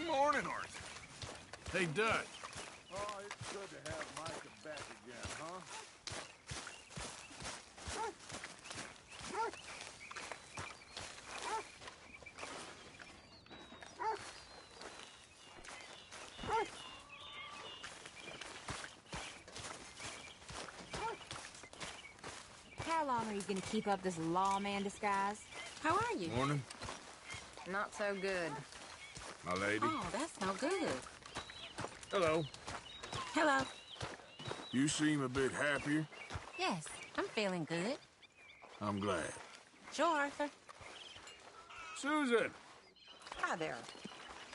Morning, Arthur. Hey, Dutch. Oh, it's good to have Micah back again, huh? How long are you gonna keep up this lawman disguise? How are you? Morning, Not so good. my lady. Oh, that's no good. Hello. Hello. You seem a bit happier. Yes, I'm feeling good. I'm glad. Sure, Arthur. Susan, Hi there.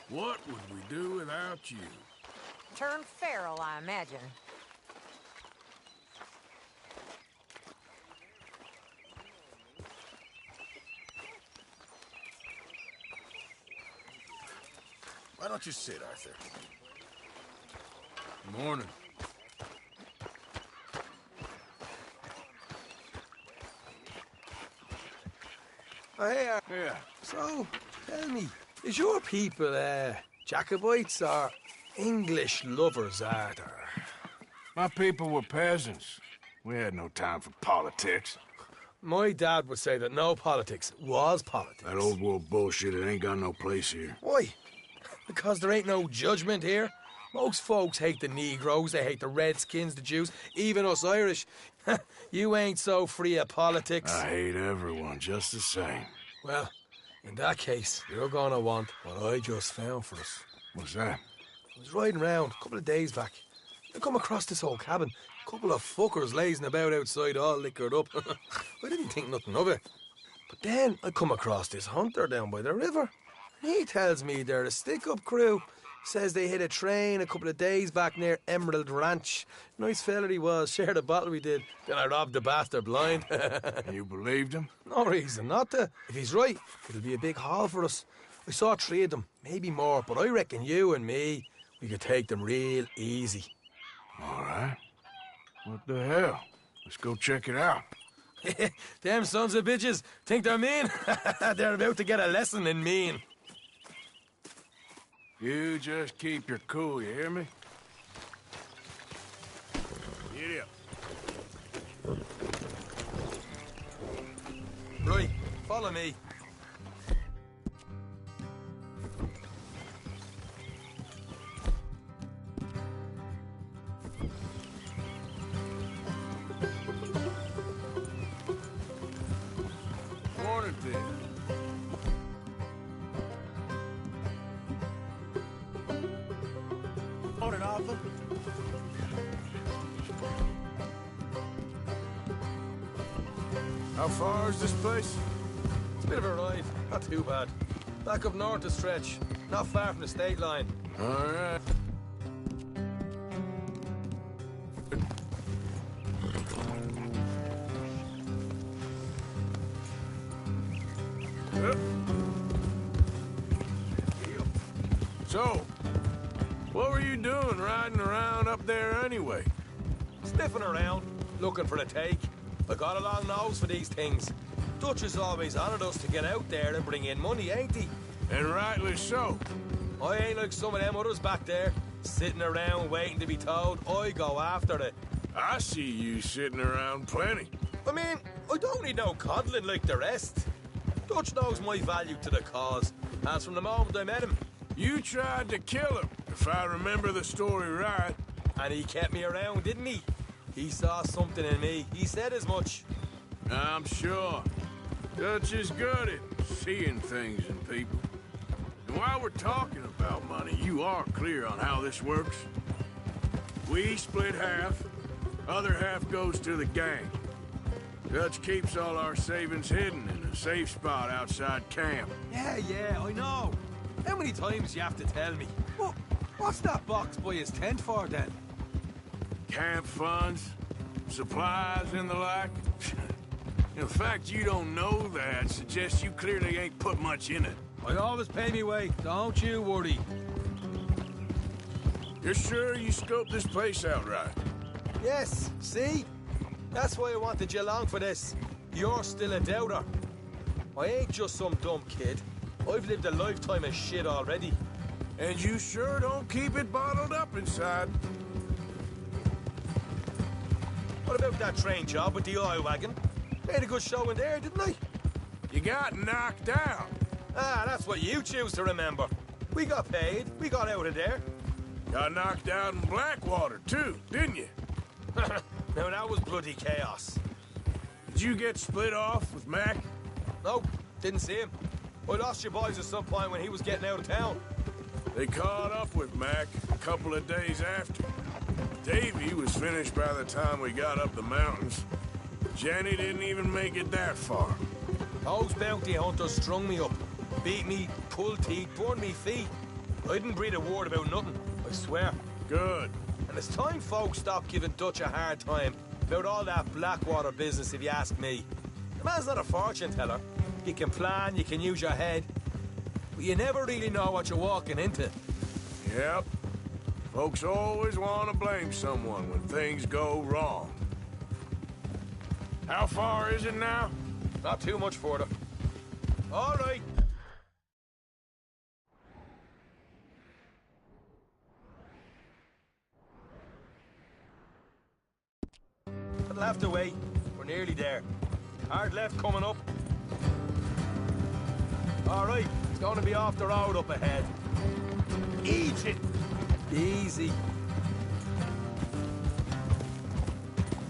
what would we do without you? Turned feral, I imagine. Why don't you sit, Arthur? Morning. Oh, hey, Yeah. so, tell me, is your people, Jacobites or English lovers, Arthur? My people were peasants. We had no time for politics. My dad would say that no politics was politics. That old world bullshit, it ain't got no place here. Why? Because there ain't no judgment here. Most folks hate the Negroes, they hate the Redskins, the Jews, even us Irish. You ain't so free of politics. I hate everyone just the same. Well, in that case, you're gonna want what I just found for us. What's that? I was riding around a couple of days back. I come across this old cabin. A couple of fuckers lazing about outside all liquored up. I didn't think nothing of it. But then I come across this hunter down by the river. And he tells me they're a stick-up crew. Says they hit a train a couple of days back near Emerald Ranch. Nice fella he was. Shared a bottle we did. Then I robbed the bastard blind. You believed him? No reason not to. If he's right, it'll be a big haul for us. I saw 3 of them, maybe more, but I reckon you and me, we could take them real easy. All right. What the hell? Let's go check it out. Them sons of bitches think they're mean. They're about to get a lesson in mean. You just keep your cool, you hear me? Get up. Right, follow me. Morning, Pig. Morning, Arthur. How far is this place? It's a bit of a ride, not too bad. Back up north to stretch, not far from the state line. All right. So, what were you doing riding around up there anyway? Sniffing around, looking for a take. I got a long nose for these things. Dutch has always honoured us to get out there and bring in money, ain't he? And rightly so. I ain't like some of them others back there, sitting around waiting to be told. I go after it. I see you sitting around plenty. I mean, I don't need no coddling like the rest. Dutch knows my value to the cause, as from the moment I met him. You tried to kill him, if I remember the story right. And he kept me around, didn't he? He saw something in me. He said as much. I'm sure. Dutch is good at seeing things in people. And while we're talking about money, you are clear on how this works? We split half, other half goes to the gang. Dutch keeps all our savings hidden in a safe spot outside camp. Yeah, I know. How many times you have to tell me? What's that box by his tent for, then? Camp funds, supplies, and the like. The fact you don't know that suggests you clearly ain't put much in it. I always pay me way, don't you worry. You're sure you scoped this place out right? Yes, see? That's why I wanted you along for this. You're still a doubter. I ain't just some dumb kid. I've lived a lifetime of shit already. And you sure don't keep it bottled up inside. What about that train job with the oil wagon? Made a good show in there, didn't I? You got knocked out. Ah, that's what you choose to remember. We got paid. We got out of there. Got knocked out in Blackwater, too, didn't you? Now, that was bloody chaos. Did you get split off with Mac? Nope, didn't see him. I lost your boys at some point when he was getting out of town. They caught up with Mac a couple of days after. Davy was finished by the time we got up the mountains. Jenny didn't even make it that far. Those bounty hunters strung me up. Beat me, pulled teeth, burned me feet. I didn't breathe a word about nothing, I swear. Good. And it's time folks stopped giving Dutch a hard time about all that Blackwater business, if you ask me. The man's not a fortune teller. You can plan, you can use your head, but you never really know what you're walking into. Yep. Folks always want to blame someone when things go wrong. How far is it now? Not too much further. All right. It'll have to wait. We're nearly there. Hard left coming up. All right, it's going to be off the road up ahead. Eat it! Easy.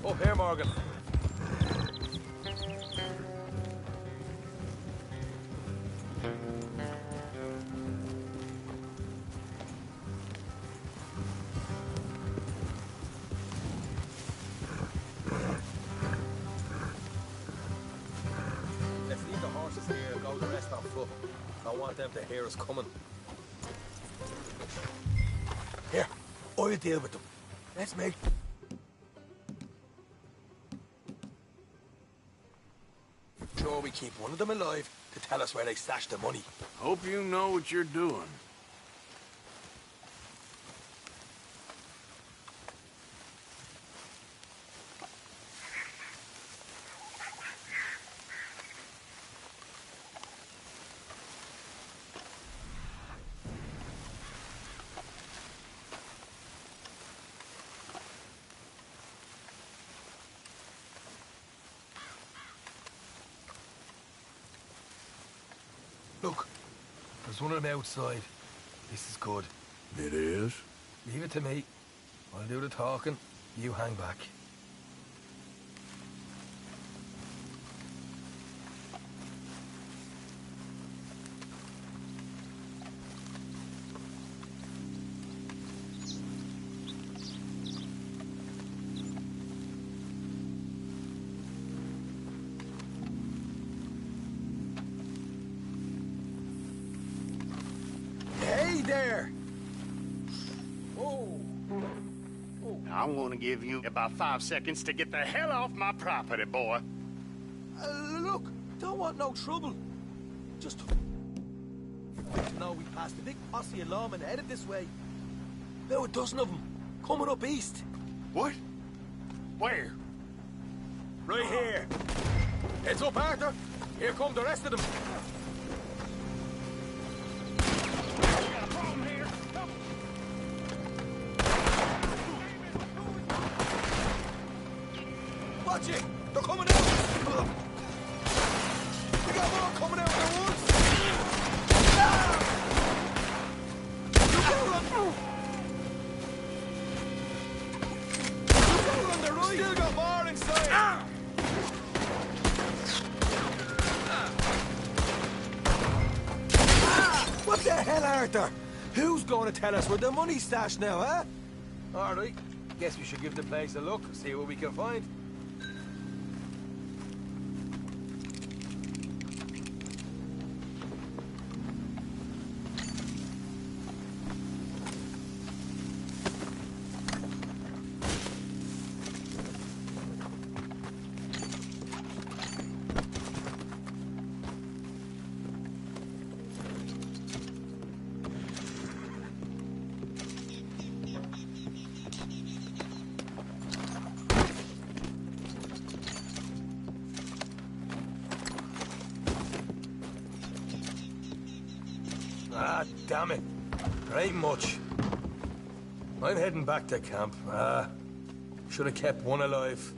Up here, Morgan. Let's leave the horses here and go the rest on foot. I want them to hear us coming. Here, I'll deal with them. Let's make... Sure, we keep one of them alive to tell us where they stashed the money. Hope you know what you're doing. Look, there's one of them outside. This is good. It is? Leave it to me. I'll do the talking. You hang back. Hey there! Whoa! I'm gonna give you about 5 seconds to get the hell off my property, boy. Look, don't want no trouble. Just... No, we passed a big posse of lawmen headed this way. About a dozen of them, coming up east. What? Where? Right here. Heads up, Arthur. Here come the rest of them. We got a problem here. Watch it! They're coming out! We got more coming out of the woods! Ah! Look out on the right! Still got more inside! Ah! What the hell, Arthur? Who's going to tell us where the money's stashed now, huh? All right. Guess we should give the place a look, see what we can find. Ah, damn it. There ain't much. I'm heading back to camp. Should have kept one alive.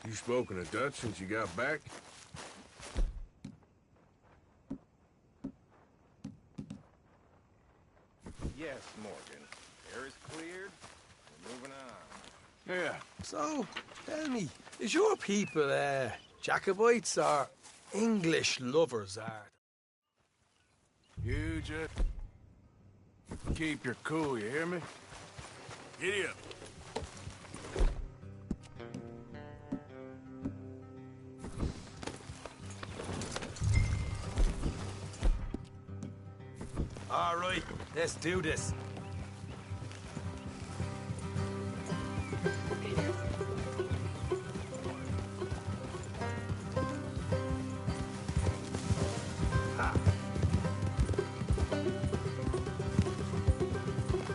You spoken a Dutch since you got back? Yes, Morgan. Air is cleared. We're moving on. Yeah. So, tell me, is your people, Jacobites or English lovers, You just keep your cool, you hear me? Giddy up. All right, let's do this.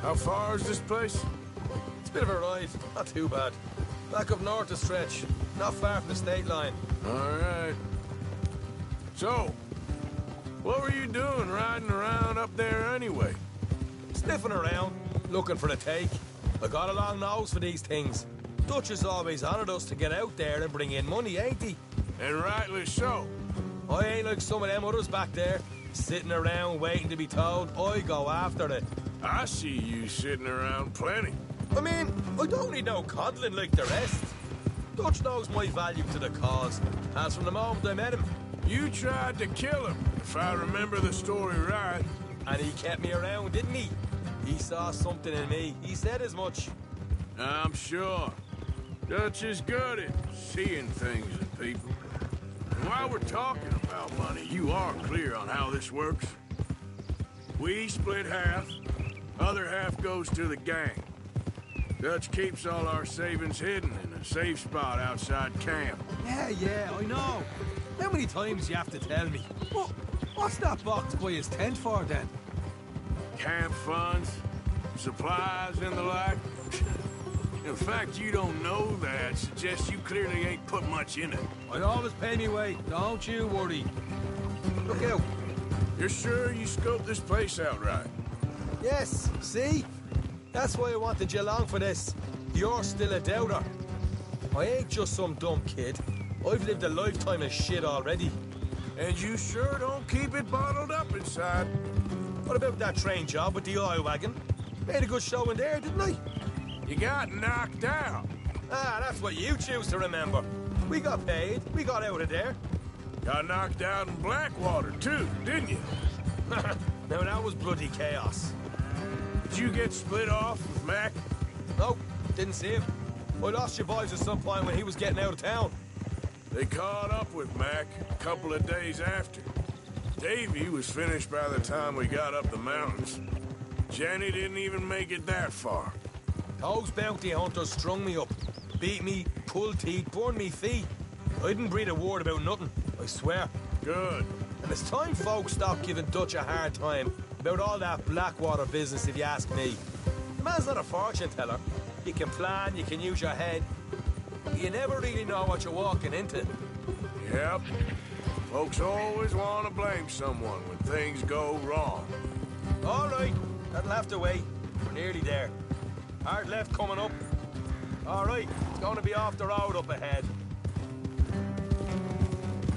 How far is this place? It's a bit of a ride, not too bad. Back up north a stretch, not far from the state line. All right. So, what were you doing riding around up there anyway? Sniffing around, looking for the take. I got a long nose for these things. Dutch has always honoured us to get out there and bring in money, ain't he? And rightly so. I ain't like some of them others back there, sitting around waiting to be told. I go after it. I see you sitting around plenty. I mean, I don't need no coddling like the rest. Dutch knows my value to the cause, as from the moment I met him. You tried to kill him, if I remember the story right. And he kept me around, didn't he? He saw something in me. He said as much. I'm sure. Dutch is good at seeing things in people. And while we're talking about money, you are clear on how this works. We split half, other half goes to the gang. Dutch keeps all our savings hidden in a safe spot outside camp. Yeah, I know. How many times you have to tell me? What's that box by his tent for, then? Camp funds, supplies, and the like. The fact you don't know that suggests you clearly ain't put much in it. I always pay me way, don't you worry. Look out. You're sure you scoped this place out right? Yes, see? That's why I wanted you along for this. You're still a doubter. I ain't just some dumb kid. I've lived a lifetime of shit already. And you sure don't keep it bottled up inside. What about that train job with the oil wagon? Made a good show in there, didn't I? You got knocked out. Ah, that's what you choose to remember. We got paid. We got out of there. Got knocked out in Blackwater, too, didn't you? Now, that was bloody chaos. Did you get split off with Mac? Nope, didn't see him. I lost your boys at some point when he was getting out of town. They caught up with Mac a couple of days after. Davy was finished by the time we got up the mountains. Jenny didn't even make it that far. Those bounty hunters strung me up, beat me, pulled teeth, burned me feet. I didn't breathe a word about nothing, I swear. Good. And it's time folks stop giving Dutch a hard time about all that Blackwater business, if you ask me. The man's not a fortune teller. You can plan, you can use your head. You never really know what you're walking into. Yep. Folks always want to blame someone when things go wrong. All right, that'll have to wait. We're nearly there. Hard left coming up. All right, it's going to be off the road up ahead.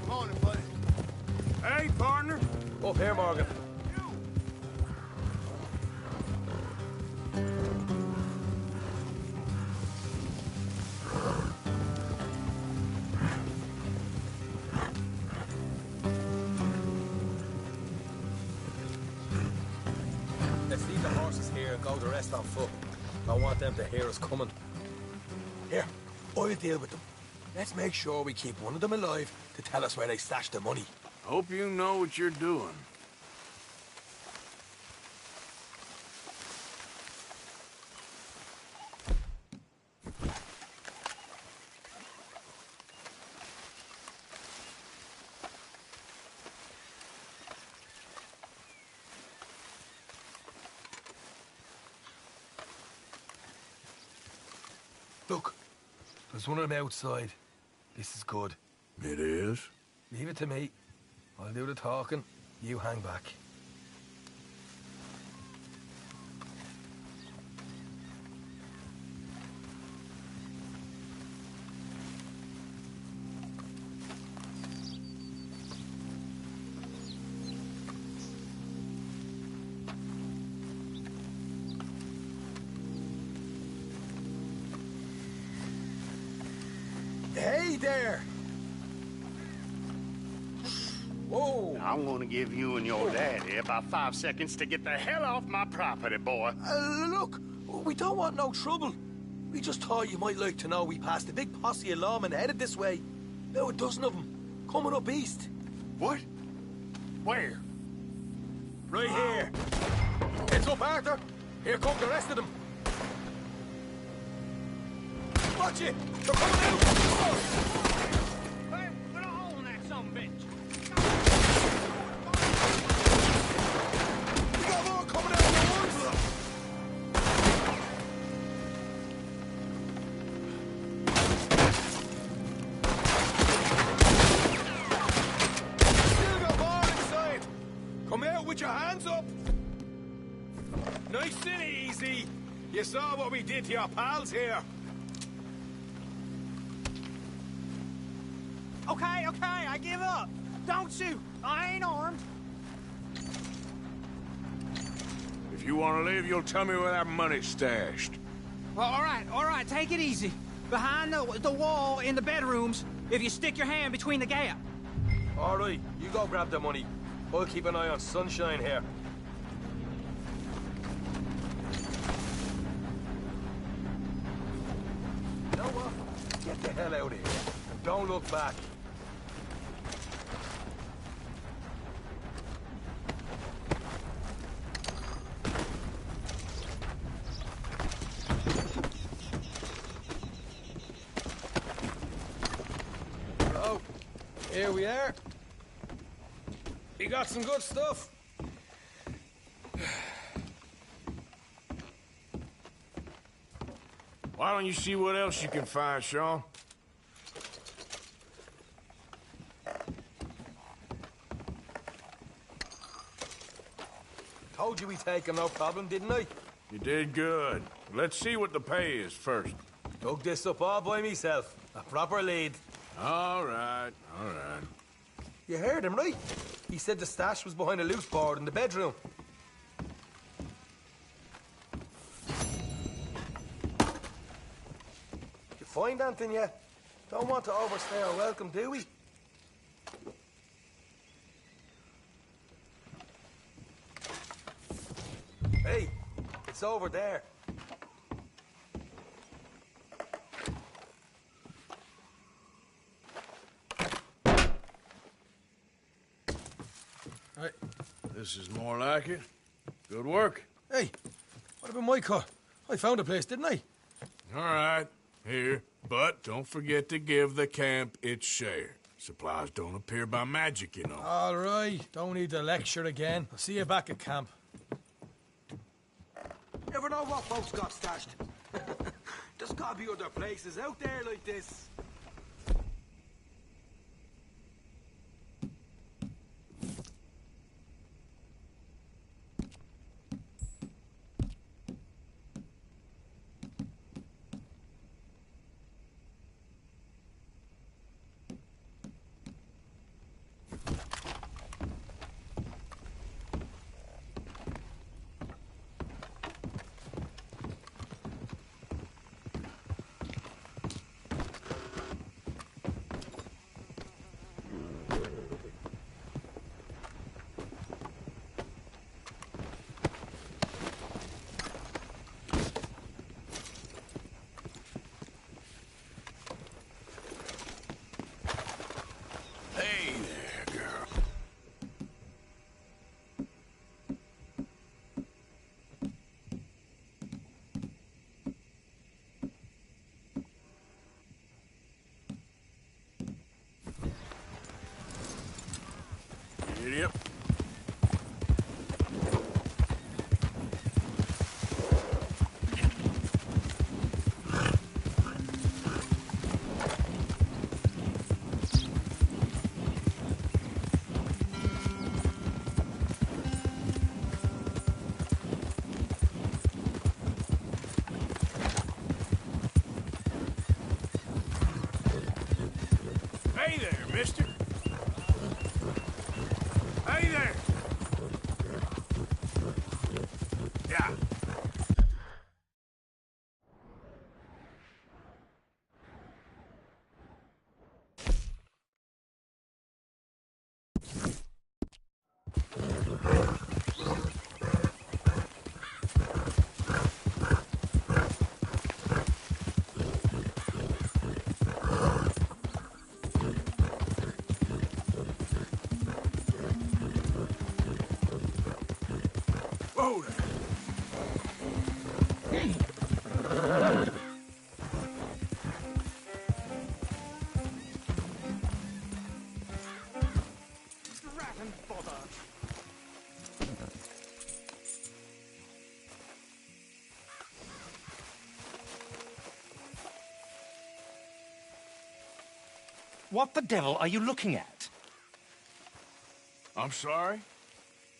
Morning, buddy. Hey, partner. Up here, Morgan. Let's leave the horses here and go the rest on foot. I want them to hear us coming. Here, I'll deal with them. Let's make sure we keep one of them alive to tell us where they stashed the money. Hope you know what you're doing. Look, there's one of them outside. This is good. It is? Leave it to me. I'll do the talking. You hang back. Hey there! Whoa! I'm gonna give you and your daddy about 5 seconds to get the hell off my property, boy. Look, we don't want no trouble. We just thought you might like to know we passed a big posse of lawmen headed this way. About a dozen of them, coming up east. What? Where? Right here. Heads up, Arthur. Here come the rest of them. Watch it! They're coming out! Hey, put a hole in that son of a bitch. We got more coming out of the woods! Still got more inside! Come out with your hands up! Nice and easy. You saw what we did to your pals here. Okay, I give up. Don't shoot. I ain't armed. If you want to leave, you'll tell me where that money's stashed. Well, all right, take it easy. Behind the wall in the bedrooms, if you stick your hand between the gap. All right, you go grab the money. I'll keep an eye on Sunshine here. You know what? Get the hell out of here. And don't look back. Oh, here we are. You got some good stuff. Why don't you see what else you can find, Sean? Told you we'd take him, no problem, didn't I? You did good. Let's see what the pay is first. Dug this up all by myself. A proper lead. All right, all right. You heard him, right? He said the stash was behind a loose board in the bedroom. You find anything yet? Don't want to overstay our welcome, do we? Hey, it's over there. Right. This is more like it. Good work. Hey, what about my car? I found a place, didn't I? All right, here. But don't forget to give the camp its share. Supplies don't appear by magic, you know. All right, don't need to lecture again. I'll see you back at camp. Never know what folks got stashed. There's gotta be other places out there like this. Hey there, girl. Idiot. Hey there, mister. Hey there. Yeah. Whoa there. Rat and bother. What the devil are you looking at? I'm sorry?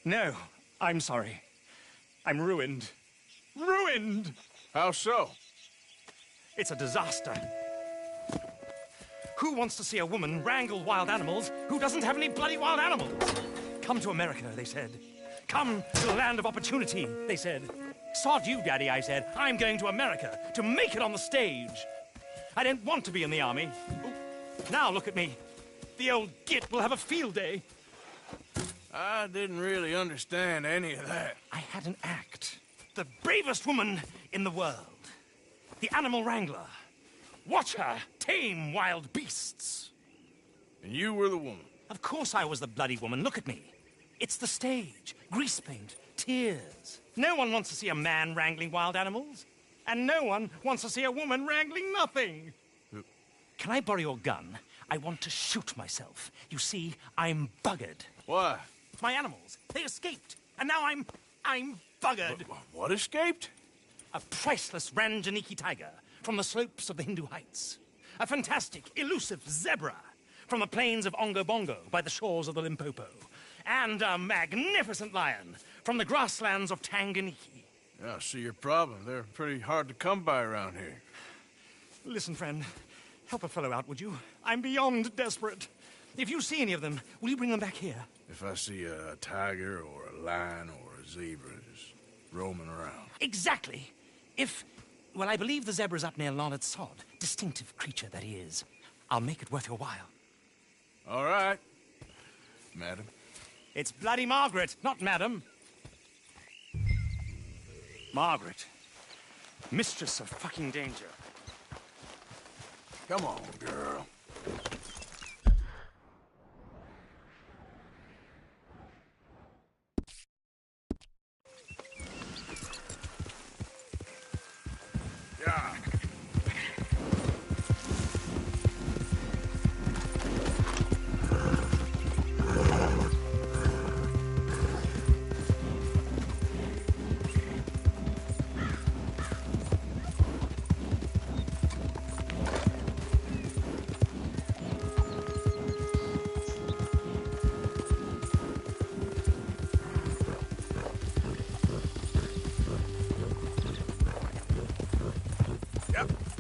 No, I'm sorry. I'm ruined. Ruined! How so? It's a disaster. Who wants to see a woman wrangle wild animals who doesn't have any bloody wild animals? Come to America, they said. Come to the land of opportunity, they said. Sod you, Daddy, I said. I'm going to America to make it on the stage. I don't want to be in the army. Now look at me. The old git will have a field day. I didn't really understand any of that. I had an act. The bravest woman in the world. The animal wrangler. Watch her tame wild beasts. And you were the woman. Of course I was the bloody woman. Look at me. It's the stage. Grease paint. Tears. No one wants to see a man wrangling wild animals. And no one wants to see a woman wrangling nothing. Can I borrow your gun? I want to shoot myself. You see, I'm buggered. Why? My animals, they escaped. And now I'm buggered. What escaped? A priceless Ranjaniki tiger from the slopes of the Hindu Heights. A fantastic, elusive zebra from the plains of Ongo Bongo by the shores of the Limpopo. And a magnificent lion from the grasslands of Tanganyika. Yeah, I see your problem. They're pretty hard to come by around here. Listen, friend, help a fellow out, would you? I'm beyond desperate. If you see any of them, will you bring them back here? If I see a tiger or a lion or a zebra just roaming around. Exactly. Well, I believe the zebra's up near Larned Sod. Distinctive creature that he is. I'll make it worth your while. All right, madam. It's bloody Margaret, not madam. Margaret. Mistress of fucking danger. Come on, girl. Yeah. Yep.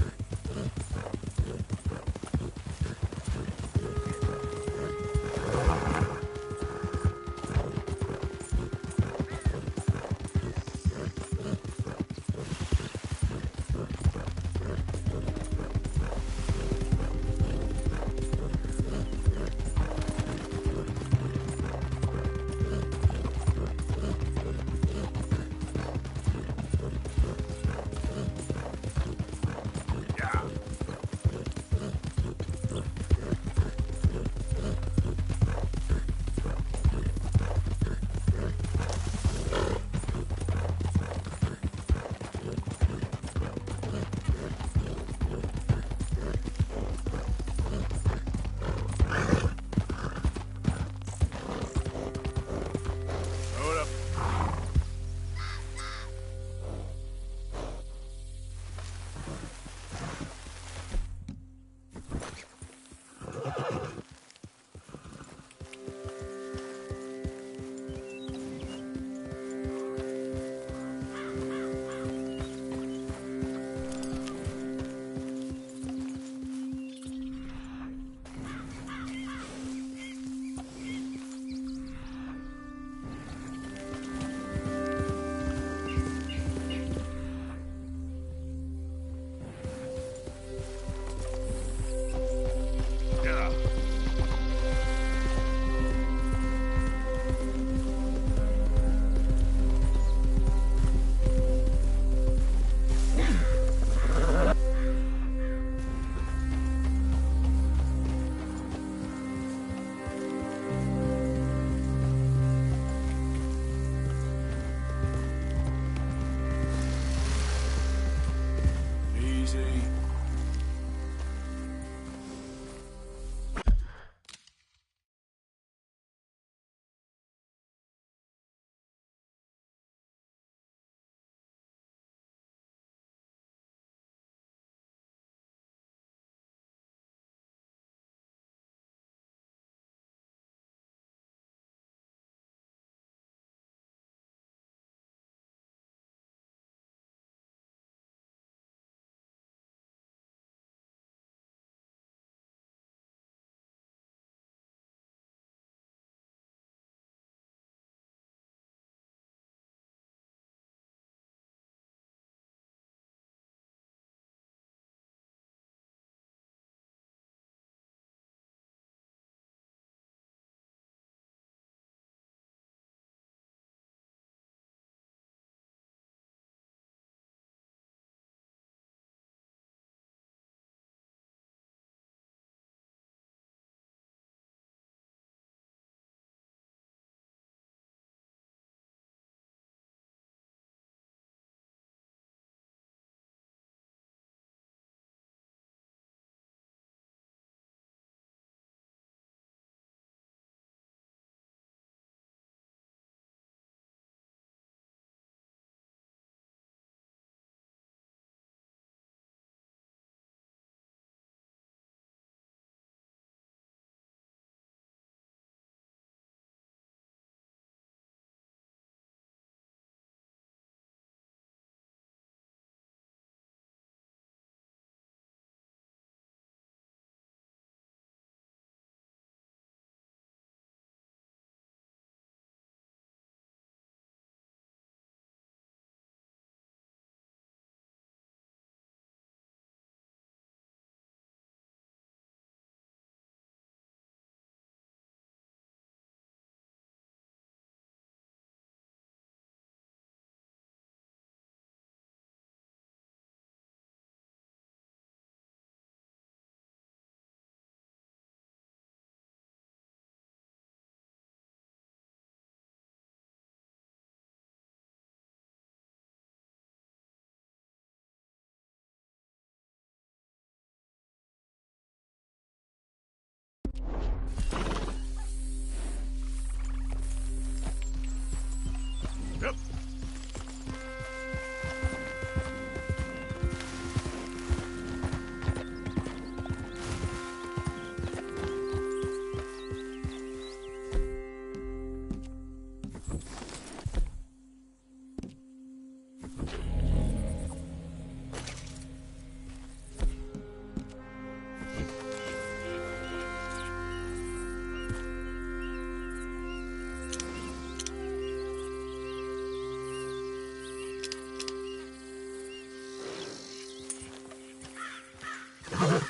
Yep.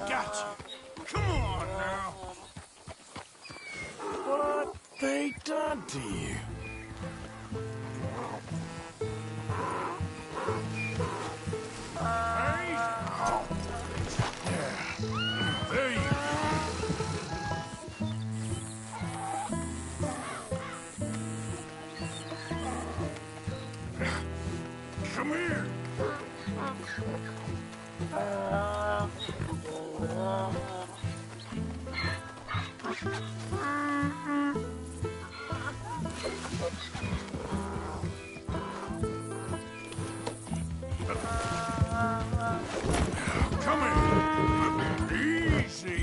Gotcha. Come on now. What they done to you? Hey? Oh. Yeah. There you go. Come here. Come here. Easy.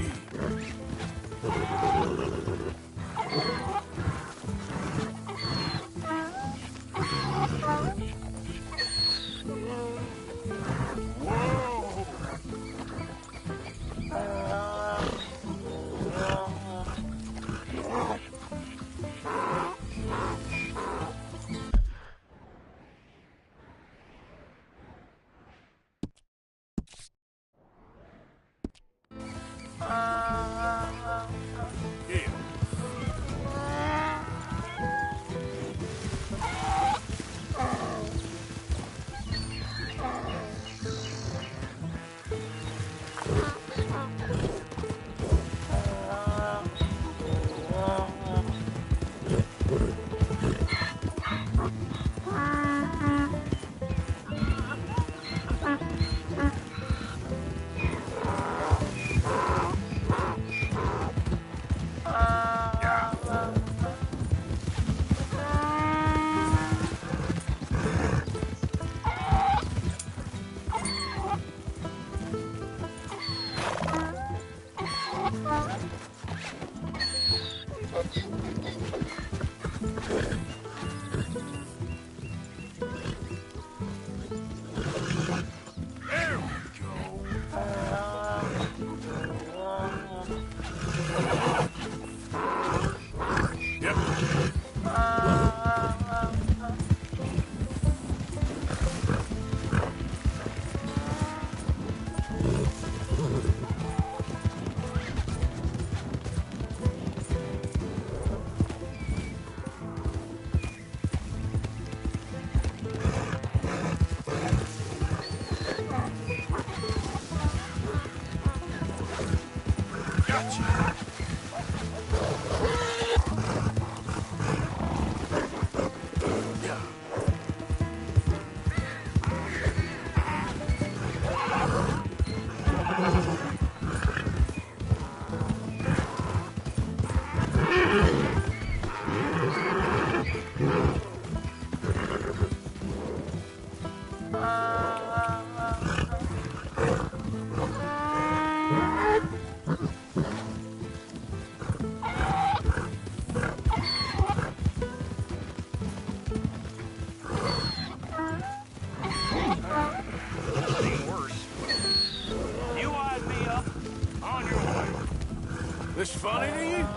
This funny to you?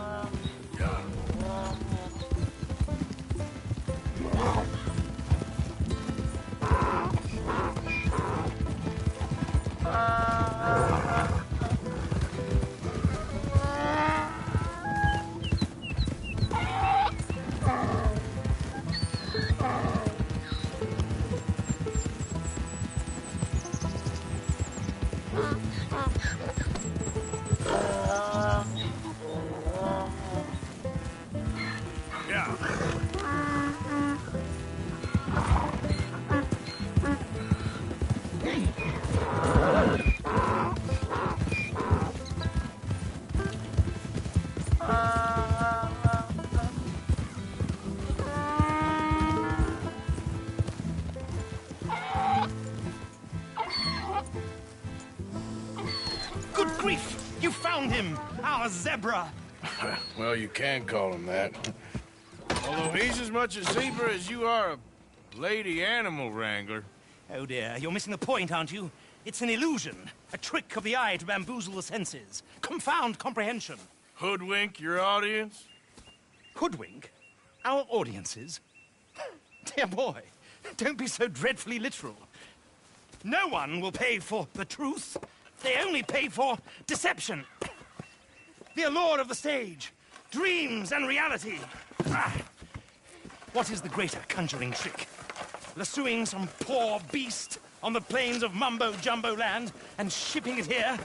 Good grief! You found him! Our zebra! Well, you can call him that. Although he's as much a zebra as you are a lady animal wrangler. Oh dear, you're missing the point, aren't you? It's an illusion. A trick of the eye to bamboozle the senses. Confound comprehension. Hoodwink your audience? Hoodwink? Our audiences? Dear boy, don't be so dreadfully literal. No one will pay for the truth. They only pay for deception. The allure of the stage. Dreams and reality. What is the greater conjuring trick? Lassoing some poor beast on the plains of mumbo-jumbo land and shipping it here?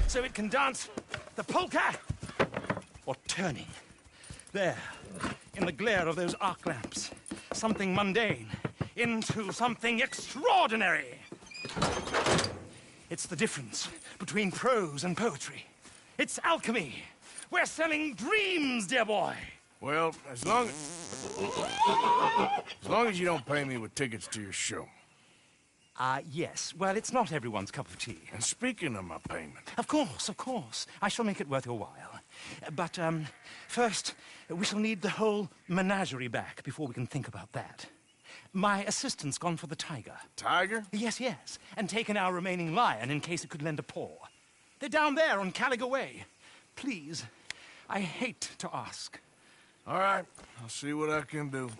so it can dance the polka or turning. There, in the glare of those arc lamps, something mundane into something extraordinary. It's the difference between prose and poetry. It's alchemy. We're selling dreams, dear boy. Well, as long as you don't pay me with tickets to your show. Yes. Well, it's not everyone's cup of tea. And speaking of my payment... Of course, of course. I shall make it worth your while. But, first, we shall need the whole menagerie back before we can think about that. My assistant's gone for the tiger. Tiger? Yes, yes. And taken our remaining lion in case it could lend a paw. They're down there on Caliga Way. Please, I hate to ask. All right, I'll see what I can do.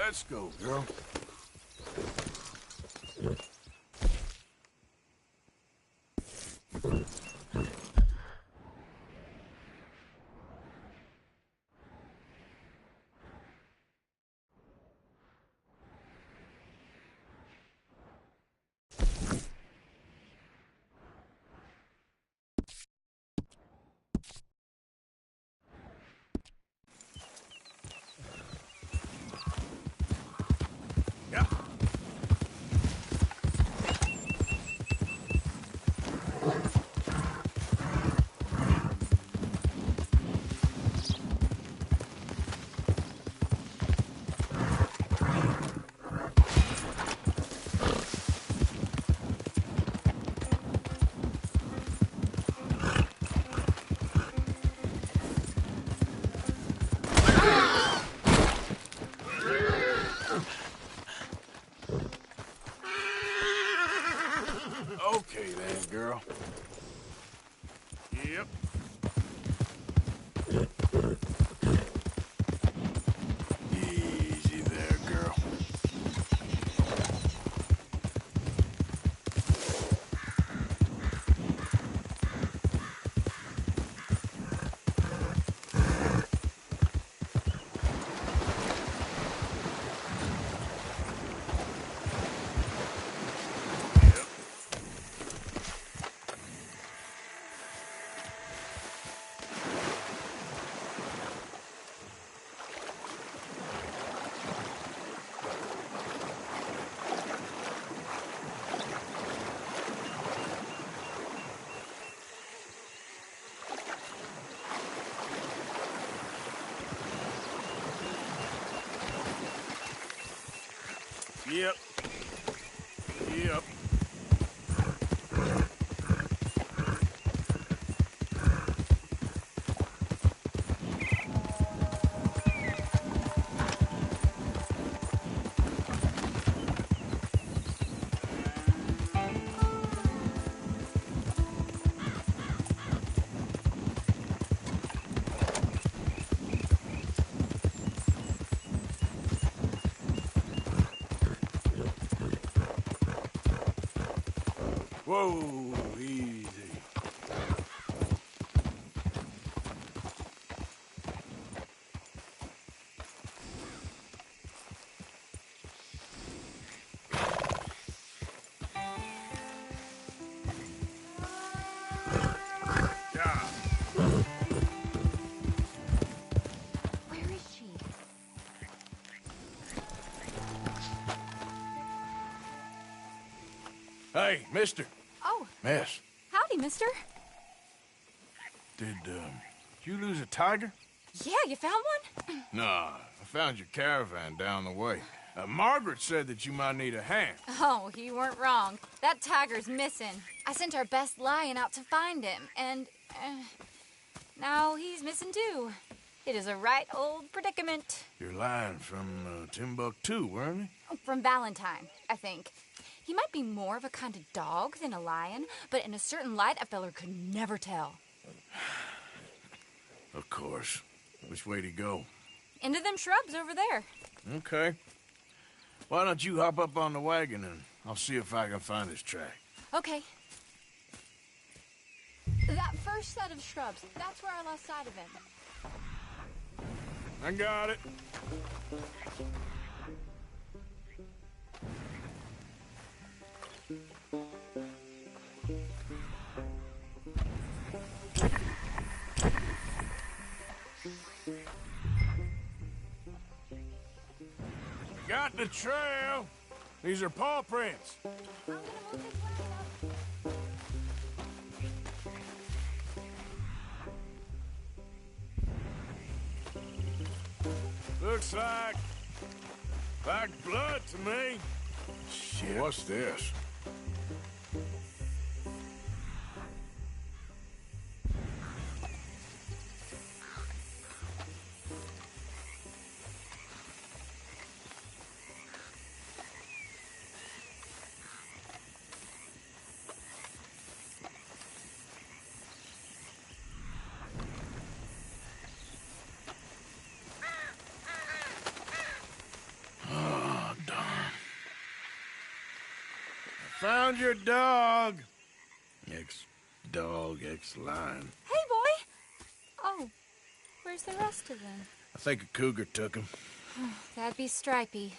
Let's go, girl. Okay then, girl. Yep. Easy there, girl. Yep. Yep. Whoa, easy. Where is she? Hey, mister. Oh, Miss, howdy, mister. did you lose a tiger? Yeah, you found one? Nah, I found your caravan down the way. Margaret said that you might need a hand. Oh, you weren't wrong. That tiger's missing. I sent our best lion out to find him, and now he's missing too. It is a right old predicament. You're lying from Timbuktu, weren't you? From Valentine, I think. He might be more of a kind of dog than a lion, but in a certain light, a feller could never tell. Of course. Which way to go? Into them shrubs over there. Okay. Why don't you hop up on the wagon and I'll see if I can find his track. Okay. That first set of shrubs, that's where I lost sight of him. I got it. Got the trail. These are paw prints. Looks like blood to me. Shit. What's this? Found your dog. Ex-dog, ex-lion. Hey, boy! Oh, where's the rest of them? I think a cougar took him. That'd be Stripey.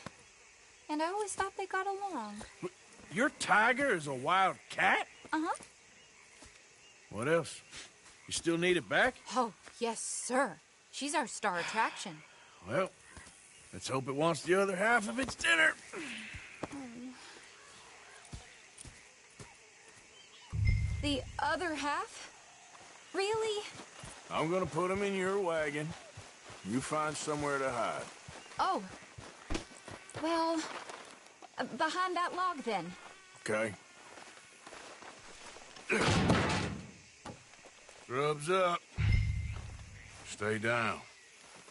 And I always thought they got along. Your tiger is a wild cat? Uh-huh. What else? You still need it back? Oh, yes, sir. She's our star attraction. Well, let's hope it wants the other half of its dinner. The other half? Really? I'm gonna put him in your wagon. You find somewhere to hide. Oh. Well, behind that log, then. Okay. Grub's up. Stay down.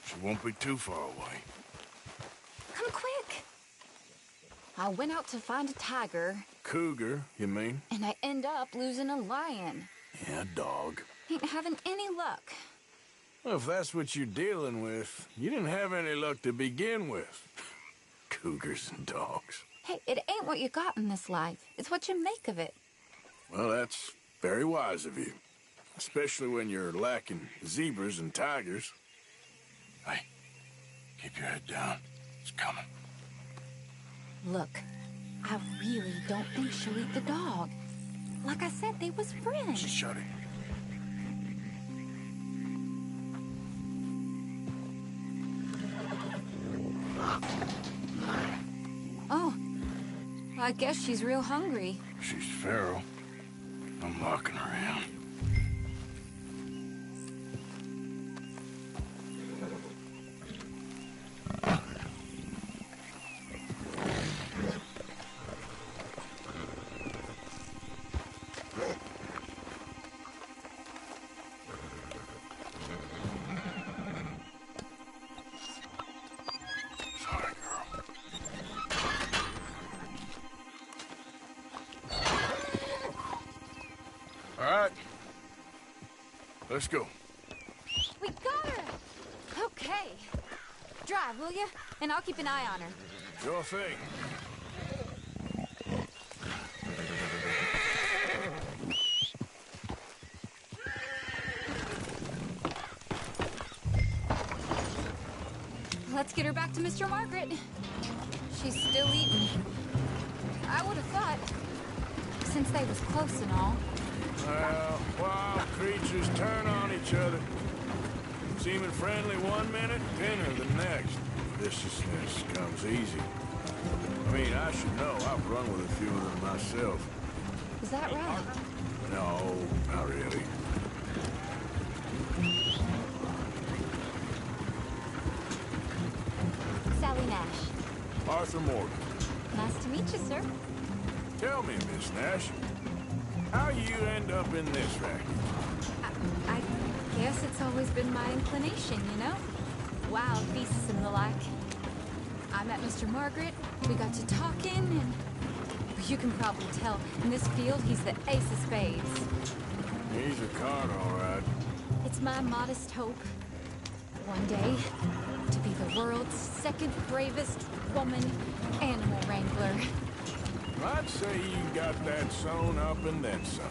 She won't be too far away. Come quick. I went out to find a tiger. Cougar, you mean? And I end up losing a lion. Yeah, dog. Ain't having any luck. Well, if that's what you're dealing with, you didn't have any luck to begin with. Cougars and dogs. Hey, it ain't what you got in this life. It's what you make of it. Well, that's very wise of you. Especially when you're lacking zebras and tigers. Hey, keep your head down. It's coming. Look, I really don't think she'll eat the dog. Like I said, they was friends. Just shut it. Oh, I guess she's real hungry. She's feral. I'm walking around. Let's go. We got her! Okay. Drive, will you? And I'll keep an eye on her. Sure thing. Let's get her back to Mr. Margaret. She's still eating. I would have thought, since they was close and all. Well, wild creatures turn on each other. Seeming friendly one minute, dinner the next. Viciousness comes easy. I mean, I should know. I've run with a few of them myself. Is that right? No, not really. Sally Nash. Arthur Morgan. Nice to meet you, sir. Tell me, Miss Nash, how you end up in this racket? I guess it's always been my inclination, you know? Wild beasts and the like. I met Mr. Margaret, we got to talking, and you can probably tell, in this field, he's the ace of spades. He's a card, all right. It's my modest hope, one day, to be the world's second bravest woman animal wrangler. I'd say you got that sewn up and then some.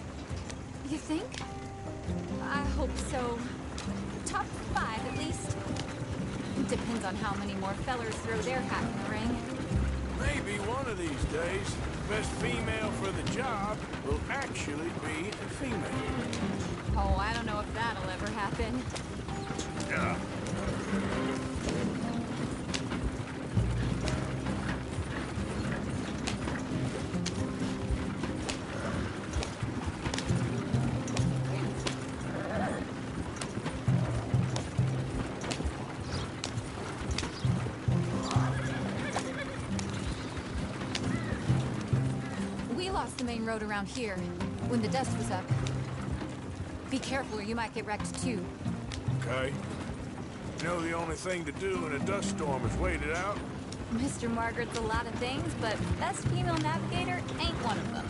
You think? I hope so. Top 5, at least. Depends on how many more fellers throw their hat in the ring. Maybe one of these days, the best female for the job will actually be a female. Oh, I don't know if that'll ever happen. Yeah. The main road around here when the dust was up. Be careful or you might get wrecked too. Okay. You know the only thing to do in a dust storm is wait it out? Mr. Margaret's a lot of things, but best female navigator ain't one of them.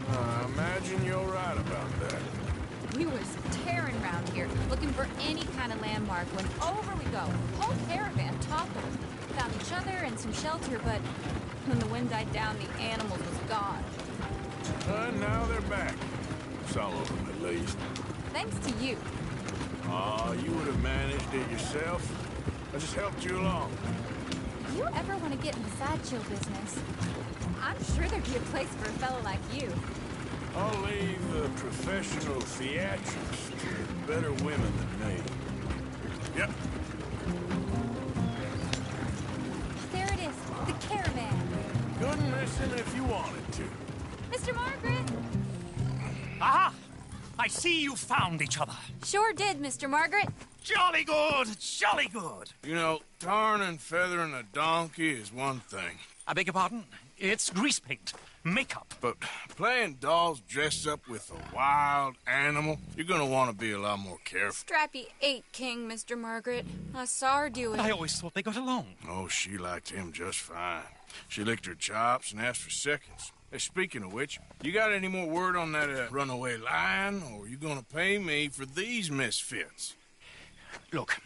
I imagine you're right about that. We was tearing around here, looking for any kind of landmark when over we go. Whole caravan toppled. Found each other and some shelter, but when the wind died down, the animals was gone. And now they're back. Some of them, at least. Thanks to you. Oh, you would have managed it yourself. I just helped you along. If you ever want to get in the sideshow business, I'm sure there'd be a place for a fellow like you. I'll leave the professional theatrics to better women than me. Yep. There it is, the caravan. Couldn't miss it if you wanted to. Mr. Margaret! Aha! I see you found each other. Sure did, Mr. Margaret. Jolly good, jolly good. You know, tarring and feathering a donkey is one thing. I beg your pardon? It's grease paint, makeup. But playing dolls dressed up with a wild animal, you're gonna want to be a lot more careful. Strappy ate King, Mr. Margaret. I saw her do it. I always thought they got along. Oh, she liked him just fine. She licked her chops and asked for seconds. Hey, speaking of which, you got any more word on that runaway lion, or are you gonna pay me for these misfits? Look,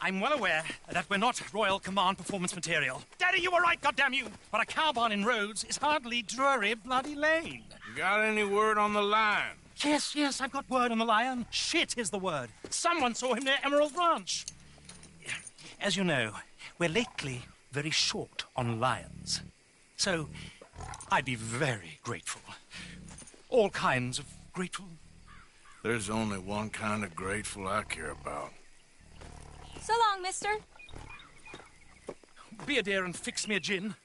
I'm well aware that we're not Royal Command performance material. Daddy, you were right, goddamn you! But a cow barn in Rhodes is hardly Drury Bloody Lane. You got any word on the lion? Yes, I've got word on the lion. Shit is the word. Someone saw him near Emerald Ranch. As you know, we're lately very short on lions. So, I'd be very grateful. All kinds of grateful. There's only one kind of grateful I care about. So long, mister. Be a dear and fix me a gin.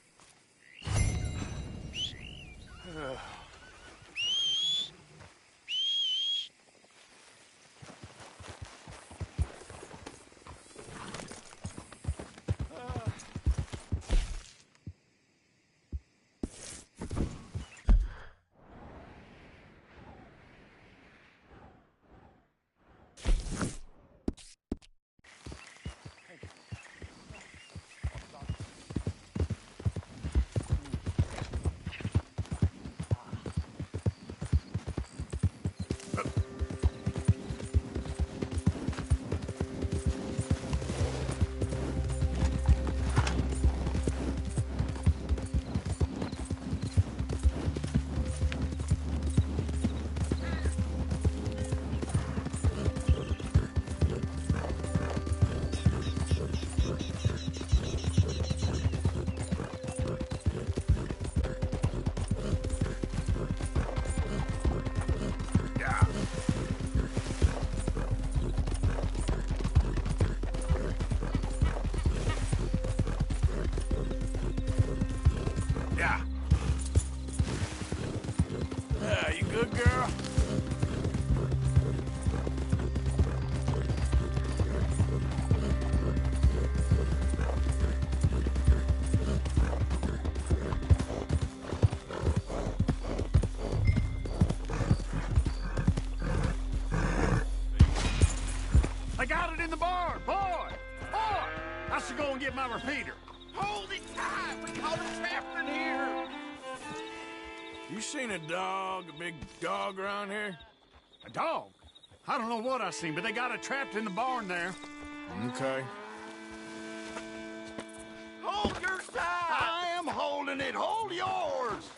I got it in the barn, boy! I should go and get my repeater. Hold it tight! We caught a trapped in here! You seen a dog, a big dog around here? A dog? I don't know what I seen, but they got it trapped in the barn there. Okay. Hold your side! I am holding it. Hold yours!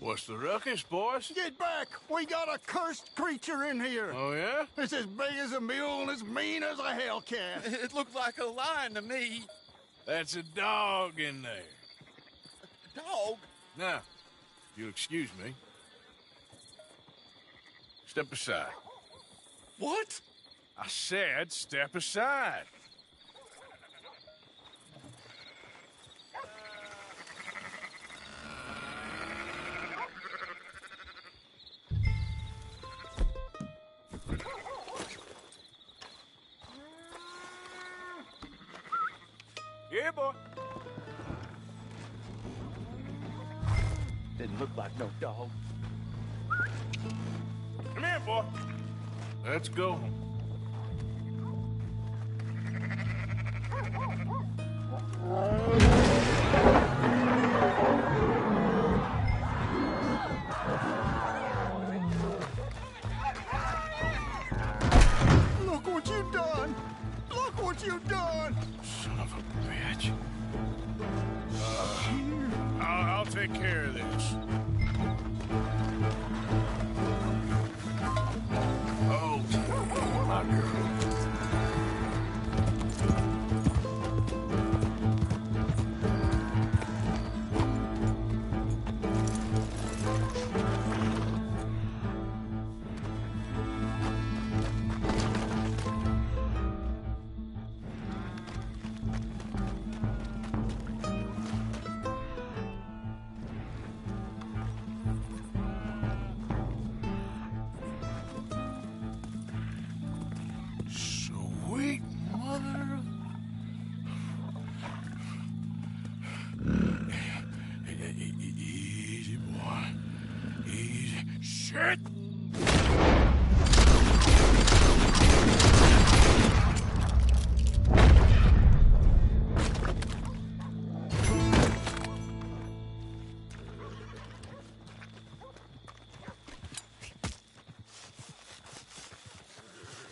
What's the ruckus, boys? Get back! We got a cursed creature in here. Oh, yeah? It's as big as a mule and as mean as a hellcat. It looked like a lion to me. That's a dog in there. A dog? Now, you'll excuse me. Step aside. What? I said step aside. Yeah, boy. Didn't look like no dog. Come here, boy. Let's go. Look what you've done! Look what you've done! Son of a bitch. I'll take care of this. Oh, my girl. Sweet mother of... Easy, boy. Easy. Shit!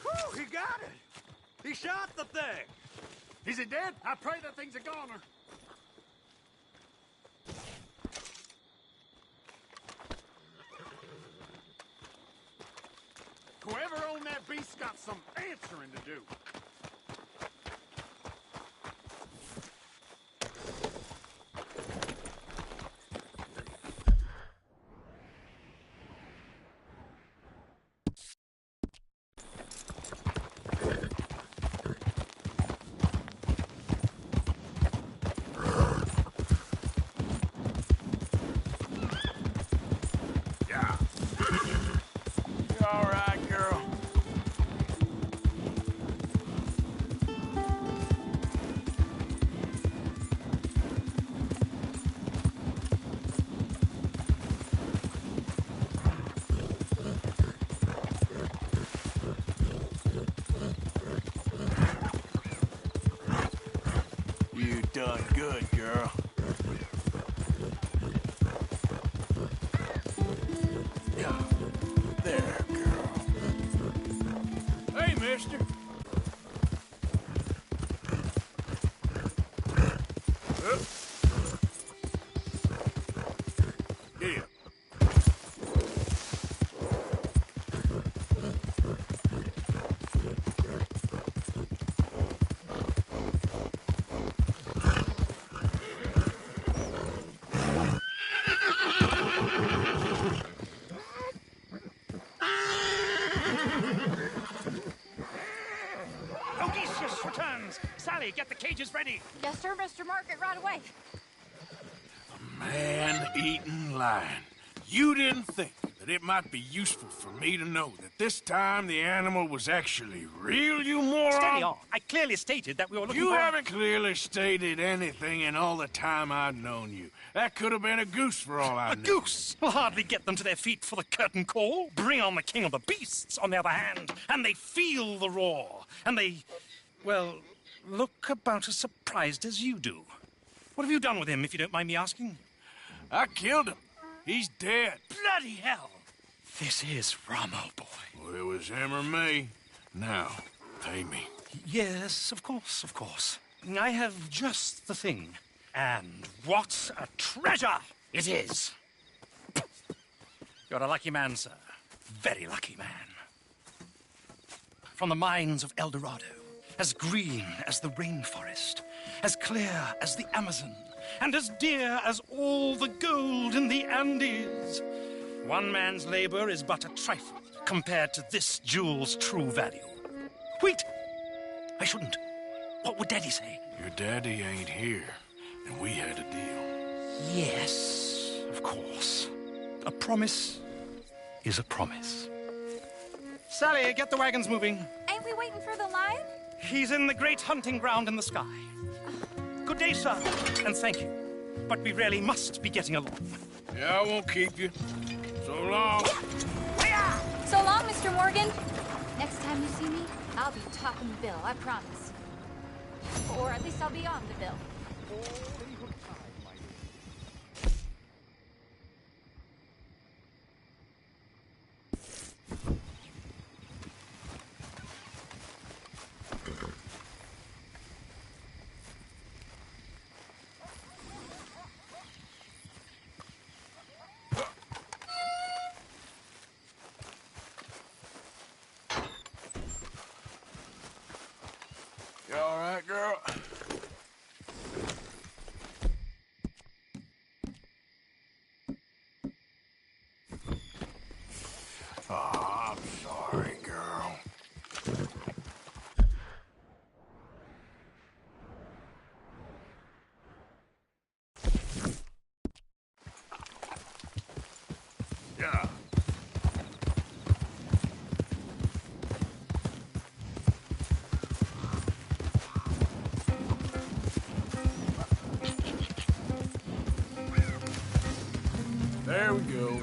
Whew, he got it! He shot the thing! Is it dead? I pray that thing's a goner. Whoever owned that beast's got some answering to do. You all right, girl? You done good, girl. Yeah. There, girl. Hey, mister. Here. Odysseus returns! Sally, get the cages ready! Yes, sir, Mr. Margaret, right away. Man-eating lion. You didn't think that it might be useful for me to know that this time the animal was actually real, you moron? Steady on. I clearly stated that we were looking You for... haven't clearly stated anything in all the time I've known you. That could have been a goose for all I A knew. goose will hardly get them to their feet for the curtain call. Bring on the king of the beasts, on the other hand, and they feel the roar. And they, well, look about as surprised as you do. What have you done with him, if you don't mind me asking? I killed him. He's dead. Bloody hell! This is Ramo, boy. Well, it was him or me. Now, pay me. Yes, of course, of course. I have just the thing. And what a treasure it is! You're a lucky man, sir. Very lucky man. From the mines of El Dorado, as green as the rainforest, as clear as the Amazon, and as dear as all the gold in the Andes. One man's labor is but a trifle compared to this jewel's true value. Wait! I shouldn't. What would Daddy say? Your daddy ain't here, and we had a deal. Yes, of course. A promise is a promise. Sally, get the wagons moving. Ain't we waiting for the lion? He's in the great hunting ground in the sky. Good day, sir, and thank you. But we really must be getting along. Yeah, I won't keep you. So long. So long, Mr. Morgan. Next time you see me, I'll be topping the bill, I promise. Or at least I'll be on the bill. right, girl? Oh, I'm sorry, girl. Yeah. There we go.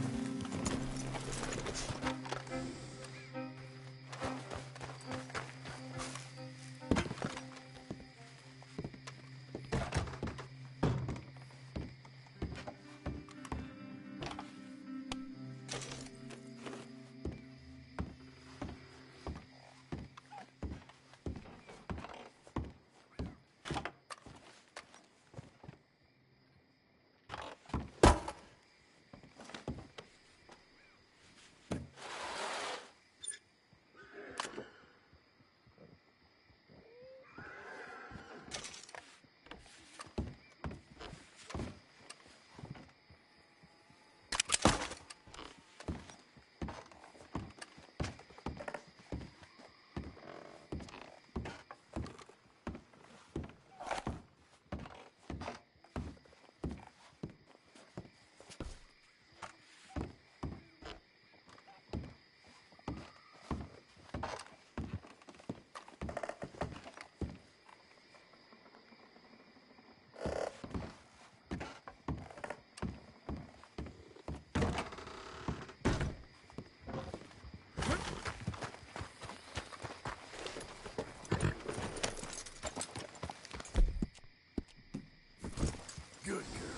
Good girl.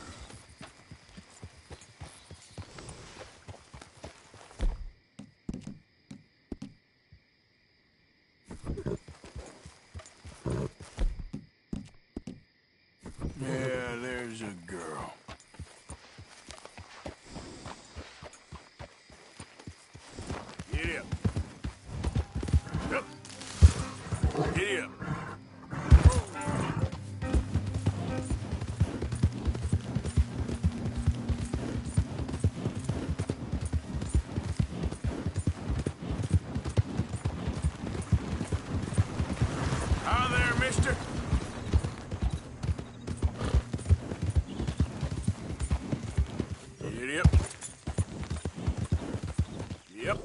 Yeah, there's a girl. Get up. Up. Get up. Hi there, mister. Get up. Yep.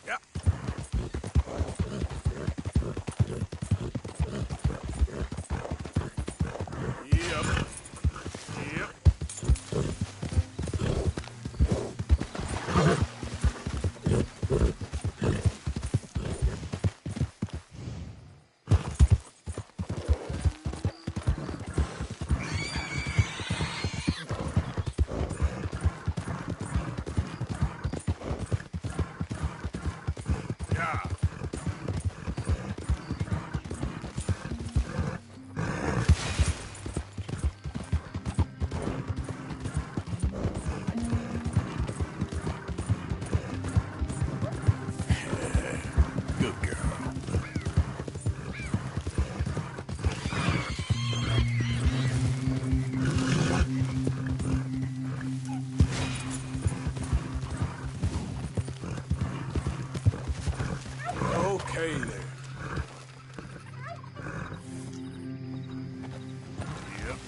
Yep. Yep. Yep. Yeah. Good girl. Okay there. Yep.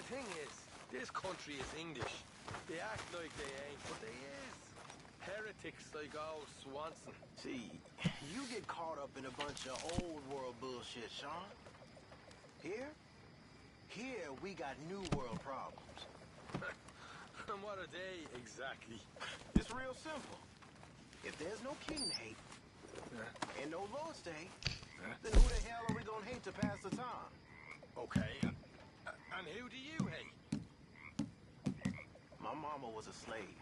thing is, this country is English. They act like they ain't, but they is. Heretics like old Swanson. See, you get caught up in a bunch of old world bullshit, Sean. Here we got new world problems. And what are they exactly? It's real simple. If there's no king to hate, and no lords to hate, then who the hell are we gonna hate to pass the time? Okay, and who do you hate? My mama was a slave.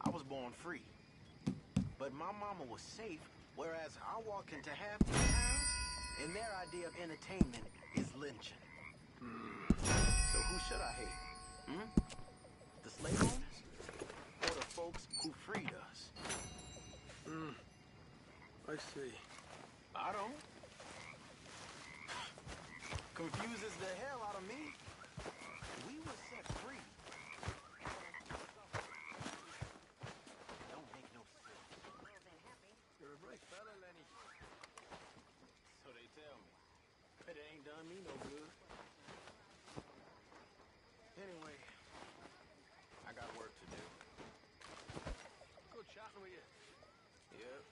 I was born free. But my mama was safe, whereas I walk into half these towns, and their idea of entertainment is lynching. So who should I hate? The slave owners? Or the folks who freed us? I see. I don't. Confuses the hell out of me. We were set free. Don't make no sense. You're a bright fella, Lenny. So they tell me. But it ain't done me no good. Anyway, I got work to do. Good chatting with you. Yep.